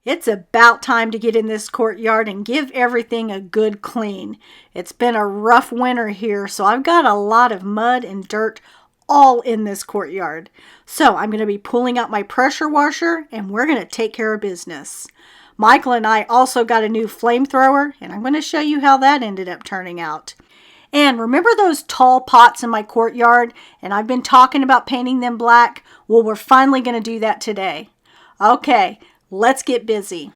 It's about time to get in this courtyard and give everything a good clean. It's been a rough winter here, so I've got a lot of mud and dirt all in this courtyard. So I'm going to be pulling out my pressure washer and we're going to take care of business. Michael and I also got a new flamethrower and I'm going to show you how that ended up turning out. And remember those tall pots in my courtyard? And I've been talking about painting them black? Well, we're finally going to do that today. Okay, let's get busy.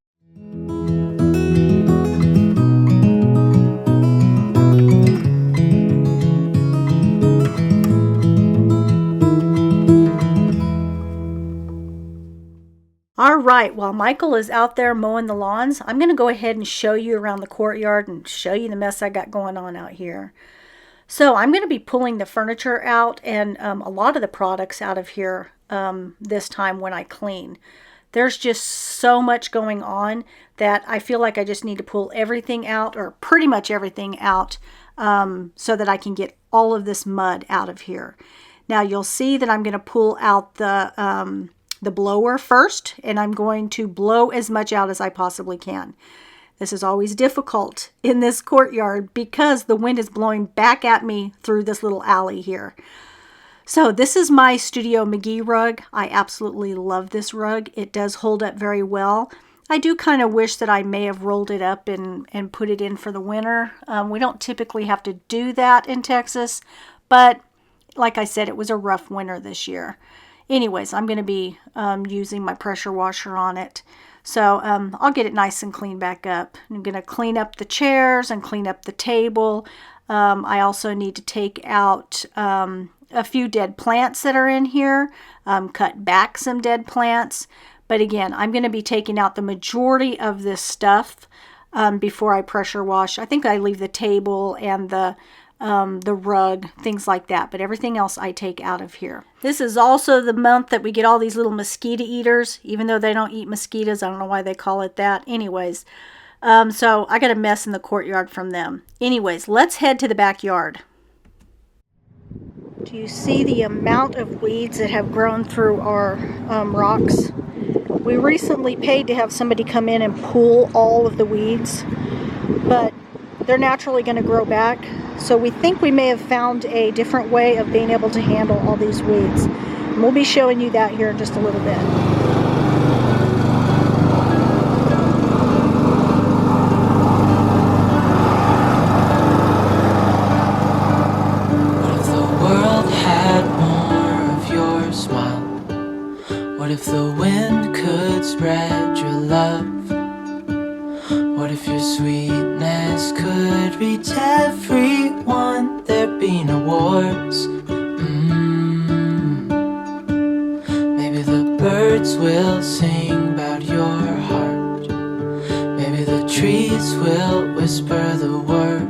All right, while Michael is out there mowing the lawns, I'm going to go ahead and show you around the courtyard and show you the mess I got going on out here. So I'm going to be pulling the furniture out and a lot of the products out of here this time when I clean. There's just so much going on that I feel like I just need to pull everything out, or pretty much everything out, so that I can get all of this mud out of here. Now you'll see that I'm going to pull out the blower first, and I'm going to blow as much out as I possibly can. This is always difficult in this courtyard because the wind is blowing back at me through this little alley here. So this is my Studio McGee rug. I absolutely love this rug. It does hold up very well. I do kind of wish that I may have rolled it up and put it in for the winter. We don't typically have to do that in Texas, but like I said, it was a rough winter this year. Anyways, I'm going to be using my pressure washer on it. So I'll get it nice and clean back up. I'm going to clean up the chairs and clean up the table. I also need to take out a few dead plants that are in here, cut back some dead plants. But again, I'm going to be taking out the majority of this stuff before I pressure wash. I think I leave the table and the rug, things like that, but everything else I take out of here. This is also the month that we get all these little mosquito eaters, even though they don't eat mosquitoes. I don't know why they call it that. Anyways, so I got a mess in the courtyard from them. Anyways, let's head to the backyard. Do you see the amount of weeds that have grown through our rocks? We recently paid to have somebody come in and pull all of the weeds, but they're naturally going to grow back. So we think we may have found a different way of being able to handle all these weeds. And we'll be showing you that here in just a little bit. What if the world had more of your smile? What if the wind could spread your love? What if your sweetness could reach everyone? There'd be no wars. Maybe the birds will sing about your heart. Maybe the trees will whisper the word.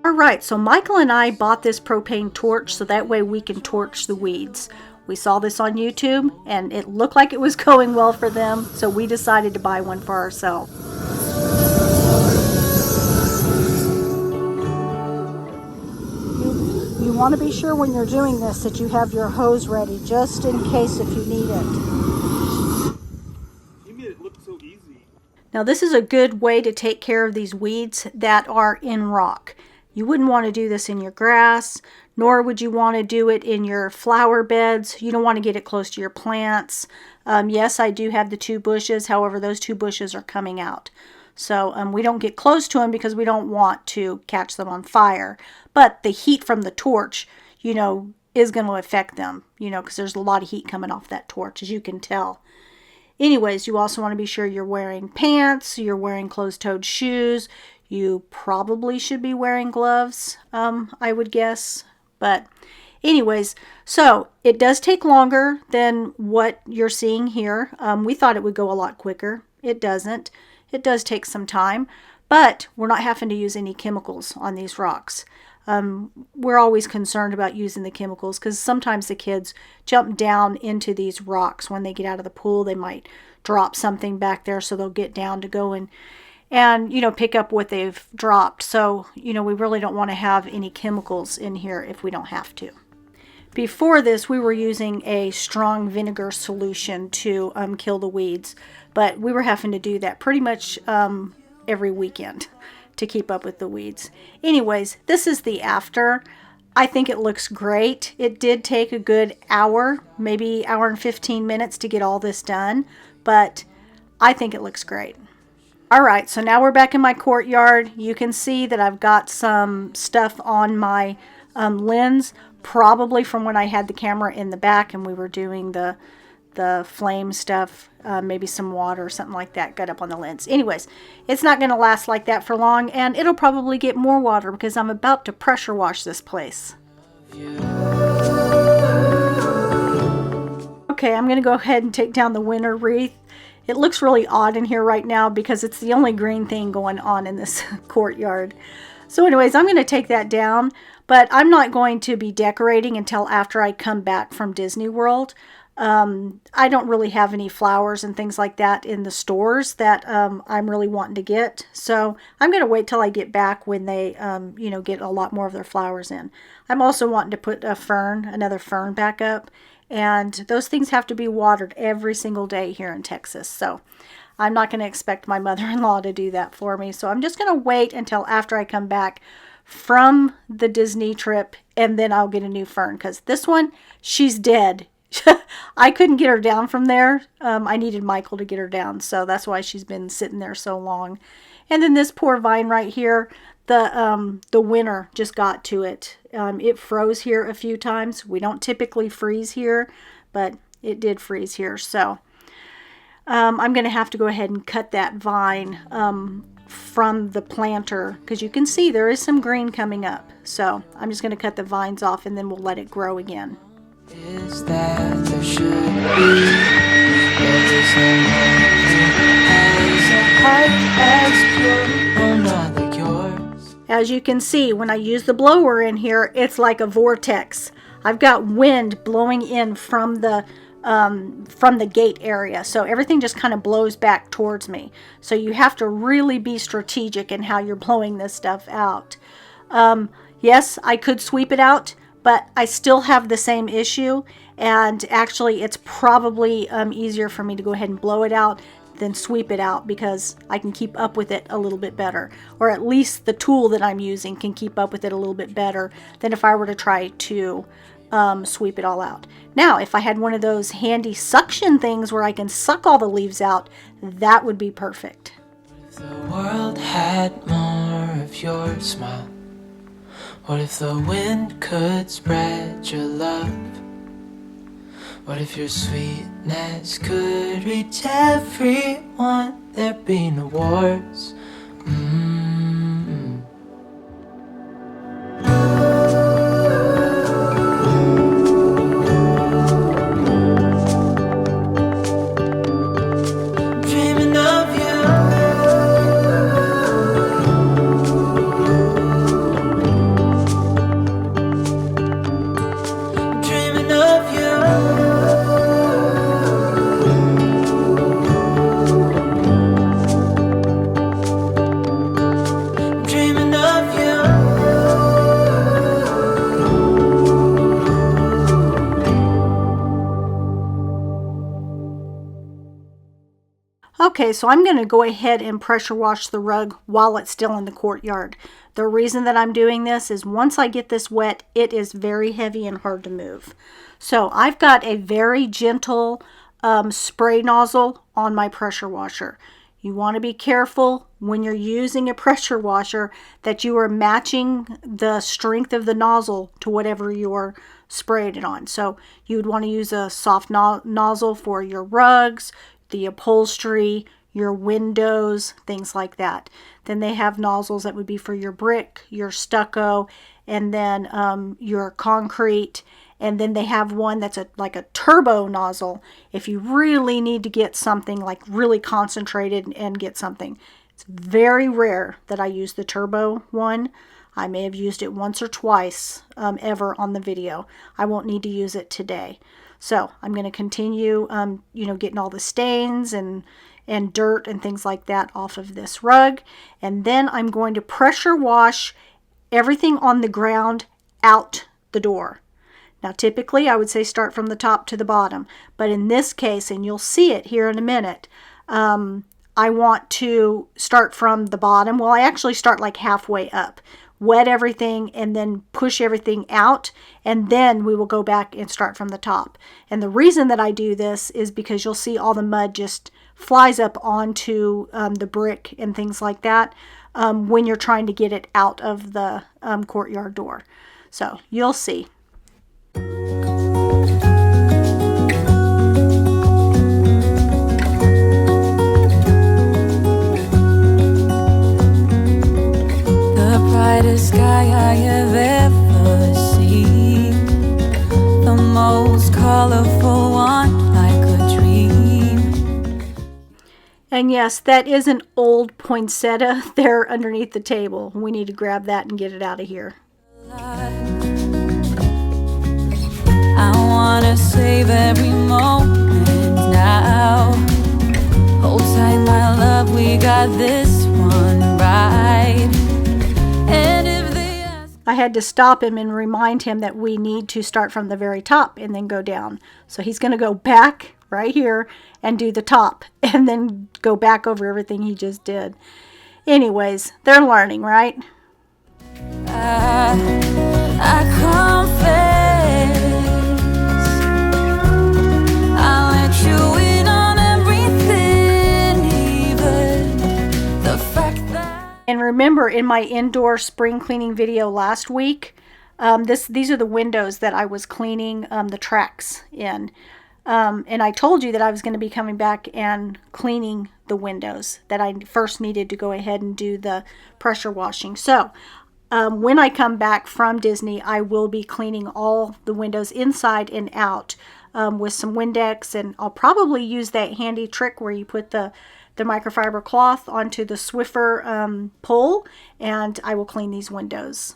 Alright, so Michael and I bought this propane torch so that way we can torch the weeds. We saw this on YouTube and it looked like it was going well for them, so we decided to buy one for ourselves. You want to be sure when you're doing this that you have your hose ready, just in case if you need it. You made it look so easy. Now this is a good way to take care of these weeds that are in rock. You wouldn't want to do this in your grass, nor would you want to do it in your flower beds. You don't want to get it close to your plants. Yes, I do have the 2 bushes. However, those 2 bushes are coming out. So we don't get close to them because we don't want to catch them on fire. But the heat from the torch, is going to affect them, because there's a lot of heat coming off that torch, as you can tell. Anyways, you also want to be sure you're wearing pants, you're wearing closed-toed shoes. You probably should be wearing gloves, I would guess. But anyways, so it does take longer than what you're seeing here. We thought it would go a lot quicker. It doesn't. It does take some time, but we're not having to use any chemicals on these rocks. We're always concerned about using the chemicals because sometimes the kids jump down into these rocks when they get out of the pool. They might drop something back there, so they'll get down to go and pick up what they've dropped. So, we really don't want to have any chemicals in here if we don't have to. Before this, we were using a strong vinegar solution to kill the weeds. but we were having to do that pretty much every weekend to keep up with the weeds. Anyways, this is the after. I think it looks great. It did take a good hour, maybe hour and 15 minutes to get all this done, but I think it looks great. All right, so now we're back in my courtyard. You can see that I've got some stuff on my lens, probably from when I had the camera in the back and we were doing the flame stuff. Maybe some water or something like that got up on the lens. Anyways, it's not going to last like that for long, and it'll probably get more water because I'm about to pressure wash this place. Okay, I'm going to go ahead and take down the winter wreath. It looks really odd in here right now because it's the only green thing going on in this courtyard. So anyways, I'm going to take that down, but I'm not going to be decorating until after I come back from Disney World. I don't really have any flowers and things like that in the stores that I'm really wanting to get. So I'm going to wait till I get back when they, get a lot more of their flowers in. I'm also wanting to put another fern back up. And those things have to be watered every single day here in Texas. So I'm not going to expect my mother-in-law to do that for me. So I'm just going to wait until after I come back from the Disney trip, and then I'll get a new fern, because this one, she's dead. I couldn't get her down from there. I needed Michael to get her down, so that's why she's been sitting there so long. And then this poor vine right here, the winter just got to it. It froze here a few times. We don't typically freeze here, but it did freeze here. So I'm going to have to go ahead and cut that vine from the planter, because you can see there is some green coming up. So I'm just going to cut the vines off, and then we'll let it grow again. Is that there should be, there is no one as a heart as pure, no, not like yours. As you can see, when I use the blower in here, it's like a vortex. I've got wind blowing in from the gate area, so everything just kind of blows back towards me. So you have to really be strategic in how you're blowing this stuff out. Yes, I could sweep it out, but I still have the same issue, and actually it's probably easier for me to go ahead and blow it out than sweep it out, because I can keep up with it a little bit better, or at least the tool that I'm using can keep up with it a little bit better than if I were to try to sweep it all out. Now, if I had one of those handy suction things where I can suck all the leaves out, that would be perfect. If the world had more of your smile, what if the wind could spread your love? What if your sweetness could reach everyone? There'd be no wars. Dreaming of you. Dreaming of you. Dreaming of you. Okay, so I'm going to go ahead and pressure wash the rug while it's still in the courtyard. The reason that I'm doing this is once I get this wet, it is very heavy and hard to move. So I've got a very gentle spray nozzle on my pressure washer. You want to be careful when you're using a pressure washer that you are matching the strength of the nozzle to whatever you're spraying it on. So you would want to use a soft nozzle for your rugs, the upholstery, your windows, things like that. Then they have nozzles that would be for your brick, your stucco, and then your concrete. And then they have one that's like a turbo nozzle if you really need to get something like really concentrated and get something. It's very rare that I use the turbo one. I may have used it once or twice ever on the video. I won't need to use it today. So I'm going to continue, getting all the stains and dirt and things like that off of this rug. And then I'm going to pressure wash everything on the ground out the door. Now, typically I would say start from the top to the bottom, but in this case, and you'll see it here in a minute, I want to start from the bottom. Well, I actually start like halfway up, wet everything, and then push everything out, and then we will go back and start from the top. And the reason that I do this is because you'll see all the mud just flies up onto the brick and things like that when you're trying to get it out of the courtyard door. So you'll see. Brightest sky I have ever seen, the most colorful one like a dream. And yes, that is an old poinsettia there underneath the table. We need to grab that and get it out of here. I wanna save every moment now. Hold tight, my love, we got this one right. I had to stop him and remind him that we need to start from the very top and then go down. So he's going to go back right here and do the top and then go back over everything he just did. Anyways, they're learning, right? I confess, I'll let you in on everything, even the fact that... And remember, in my indoor spring cleaning video last week, these are the windows that I was cleaning the tracks in. And I told you that I was going to be coming back and cleaning the windows, that I first needed to go ahead and do the pressure washing. So when I come back from Disney, I will be cleaning all the windows inside and out with some Windex, and I'll probably use that handy trick where you put the microfiber cloth onto the Swiffer pole, and I will clean these windows.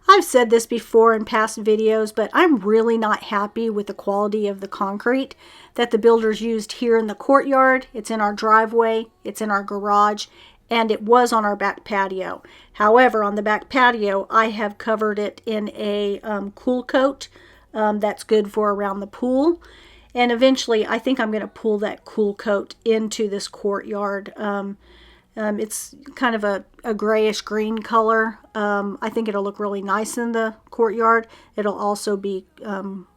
I've said this before in past videos, but I'm really not happy with the quality of the concrete that the builders used here in the courtyard. It's in our driveway, it's in our garage, and it was on our back patio. However, on the back patio, I have covered it in a cool coat that's good for around the pool. And eventually, I think I'm going to pull that cool coat into this courtyard. It's kind of a grayish green color. I think it'll look really nice in the courtyard. It'll also be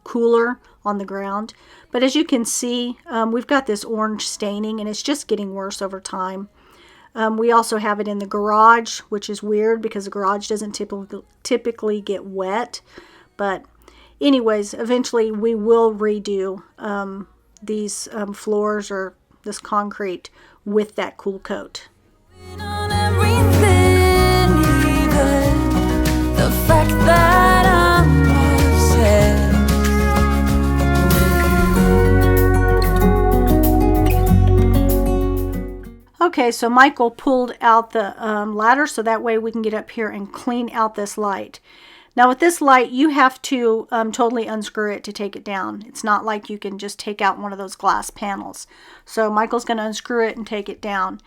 cooler on the ground. But as you can see, we've got this orange staining, and it's just getting worse over time. We also have it in the garage, which is weird because the garage doesn't typically get wet. But anyways, eventually we will redo these floors or this concrete with that cool coat. On everything, even the fact that I'm obsessed. Okay, so Michael pulled out the ladder so that way we can get up here and clean out this light. Now with this light, you have to totally unscrew it to take it down. It's not like you can just take out one of those glass panels. So Michael's going to unscrew it and take it down.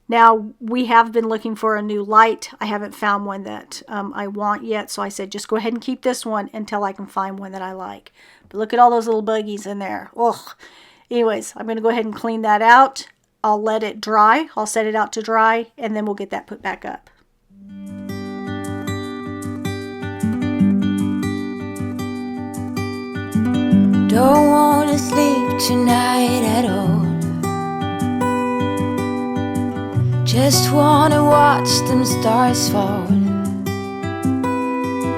Now, we have been looking for a new light. I haven't found one that I want yet, so I said just go ahead and keep this one until I can find one that I like. But look at all those little buggies in there. Ugh. Anyways, I'm going to go ahead and clean that out. I'll let it dry. I'll set it out to dry, and then we'll get that put back up. Don't want to sleep tonight at all. Just wanna watch them stars fall.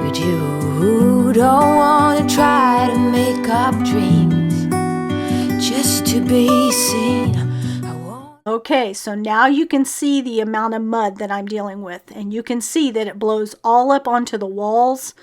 With you, don't wanna try to make up dreams just to be seen. Okay, so now you can see the amount of mud that I'm dealing with, and you can see that it blows all up onto the walls,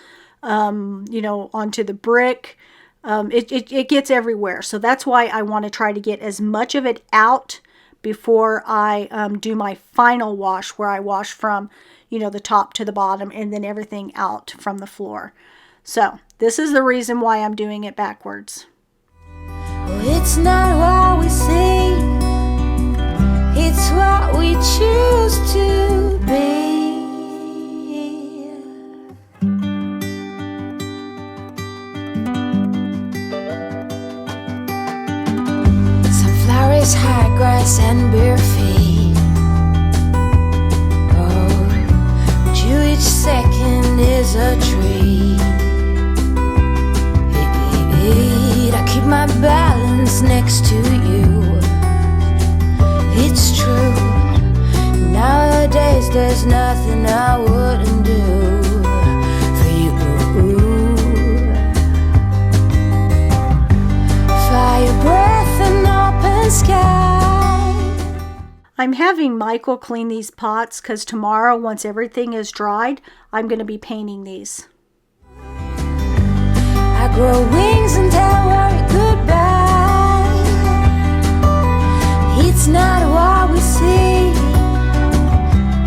you know, onto the brick. It gets everywhere, so that's why I want to try to get as much of it out before I do my final wash, where I wash from, you know, the top to the bottom and then everything out from the floor. So this is the reason why I'm doing it backwards. It's not what we see, it's what we choose to be. Sunflowers, high grass, and bare feet. Oh, but you each second is a treat. I keep my balance next to you. It's true. Nowadays there's nothing I wouldn't do for you. Fire breath and open sky. I'm having Michael clean these pots because tomorrow, once everything is dried, I'm going to be painting these. I grow wings and tell worry goodbye. It's not what we see,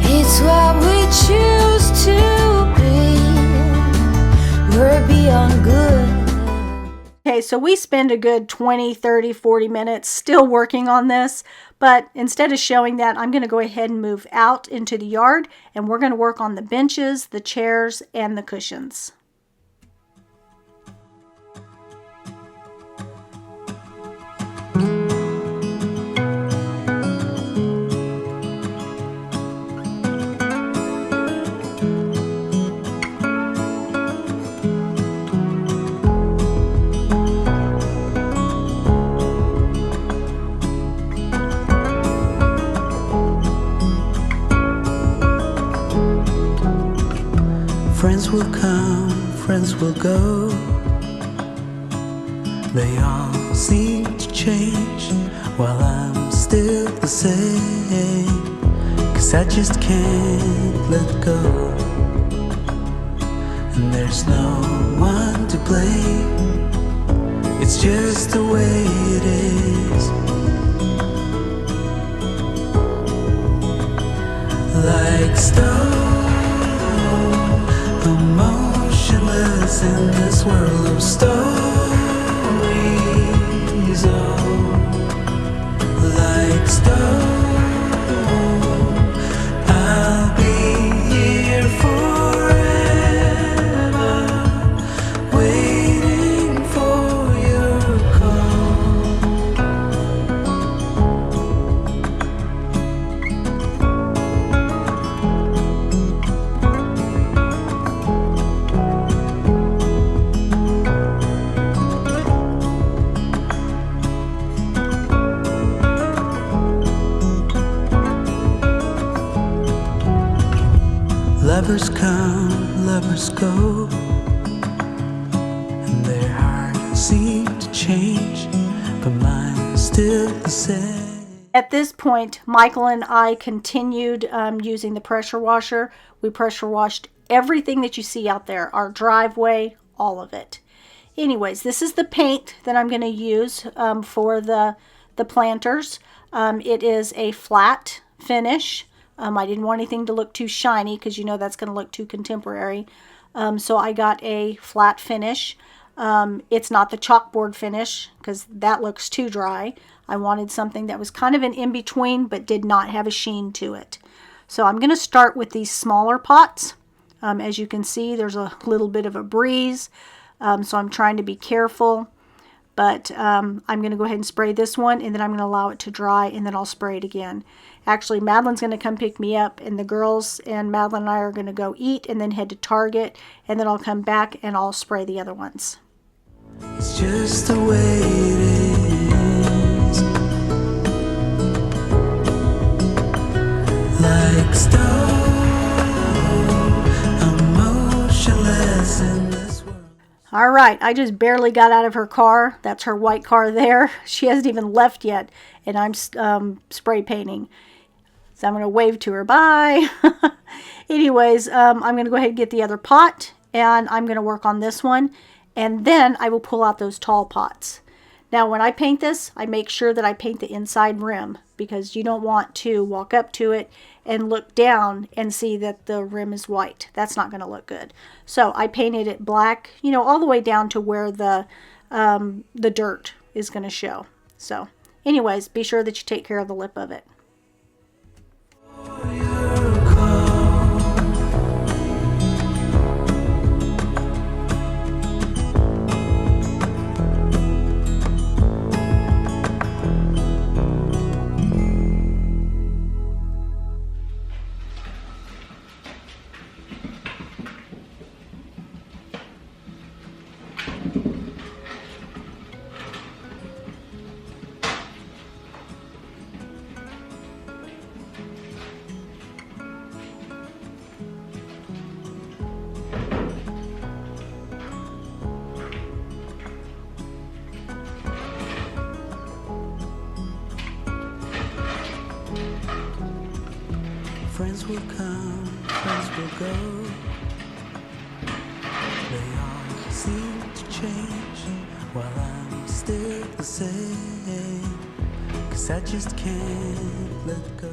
it's what we choose to be. We're beyond good. Okay, so we spend a good 20, 30, 40 minutes still working on this, but instead of showing that, I'm going to go ahead and move out into the yard, and we're going to work on the benches, the chairs, and the cushions. Friends will come, friends will go. They all seem to change while I'm still the same. 'Cause I just can't let go. And there's no one to blame. It's just the way it is. Like stone, emotionless in this world of stories. Oh, like stone, I'll be here forever, waiting for your call. Lovers come, lovers go, and their hearts seem to change, but mine's still the same. At this point, Michael and I continued using the pressure washer. We pressure washed everything that you see out there, our driveway, all of it. Anyways, this is the paint that I'm going to use for the planters. It is a flat finish. I didn't want anything to look too shiny because you know that's going to look too contemporary. So I got a flat finish. It's not the chalkboard finish because that looks too dry. I wanted something that was kind of an in-between but did not have a sheen to it. So I'm going to start with these smaller pots. As you can see, there's a little bit of a breeze, so I'm trying to be careful. But I'm going to go ahead and spray this one, and then I'm going to allow it to dry, and then I'll spray it again. Actually, Madeline's going to come pick me up, and the girls and Madeline and I are going to go eat and then head to Target, and then I'll come back and I'll spray the other ones. It's just the way it is. Like stone, emotionless in this world. All right, I just barely got out of her car. That's her white car there. She hasn't even left yet, and I'm spray painting. So I'm going to wave to her, bye. Anyways, I'm going to go ahead and get the other pot, and I'm going to work on this one, and then I will pull out those tall pots. Now, when I paint this, I make sure that I paint the inside rim because you don't want to walk up to it and look down and see that the rim is white. That's not going to look good. So I painted it black, you know, all the way down to where the dirt is going to show. So anyways, be sure that you take care of the lip of it. Friends will come, friends will go. They all seem to change while I'm still the same. 'Cause I just can't let go.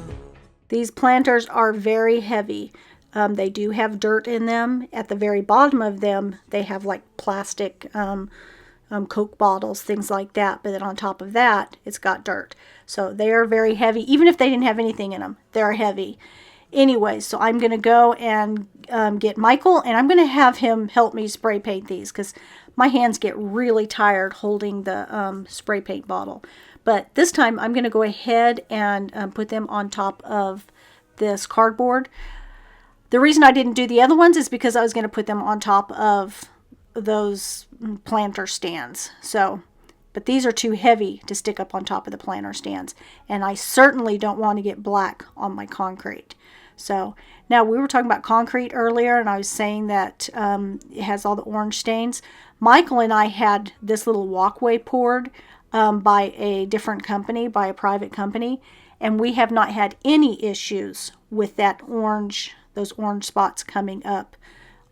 These planters are very heavy. They do have dirt in them. At the very bottom of them, they have like plastic Coke bottles, things like that. But then on top of that, it's got dirt. So they are very heavy. Even if they didn't have anything in them, they're heavy. Anyways, so I'm going to go and get Michael, and I'm going to have him help me spray paint these because my hands get really tired holding the spray paint bottle. But this time I'm going to go ahead and put them on top of this cardboard. The reason I didn't do the other ones is because I was going to put them on top of those planter stands. So, but these are too heavy to stick up on top of the planter stands. And I certainly don't want to get black on my concrete. So now we were talking about concrete earlier, and I was saying that it has all the orange stains. Michael and I had this little walkway poured by a different company, by a private company, and we have not had any issues with that orange, those orange spots coming up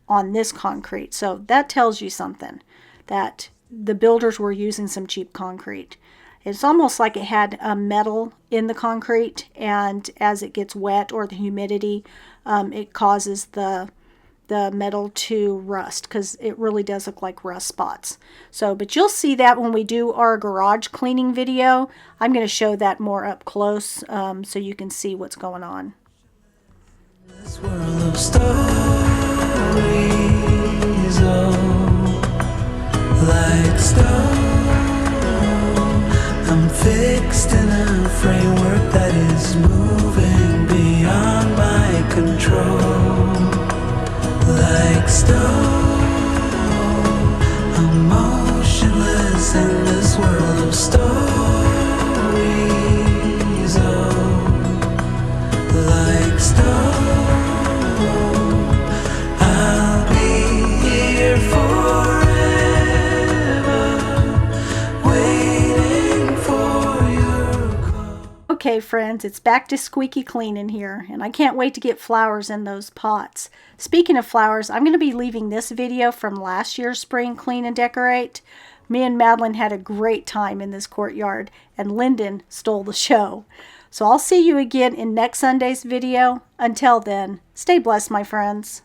on this concrete. So that tells you something, that the builders were using some cheap concrete. It's almost like it had metal in the concrete, and as it gets wet or the humidity, it causes the metal to rust, because it really does look like rust spots. So, but you'll see that when we do our garage cleaning video. I'm going to show that more up close so you can see what's going on. This world of stories, oh, like stone. I'm fixed in a framework that is moving beyond my control. Like stone, I'm motionless in this world of stories. Oh, like stone, I'll be here forever, waiting for your call. Okay, friends, it's back to squeaky clean in here, and I can't wait to get flowers in those pots. Speaking of flowers, I'm going to be leaving this video from last year's Spring Clean and Decorate. Me and Madeline had a great time in this courtyard, and Lyndon stole the show. So I'll see you again in next Sunday's video. Until then, stay blessed, my friends.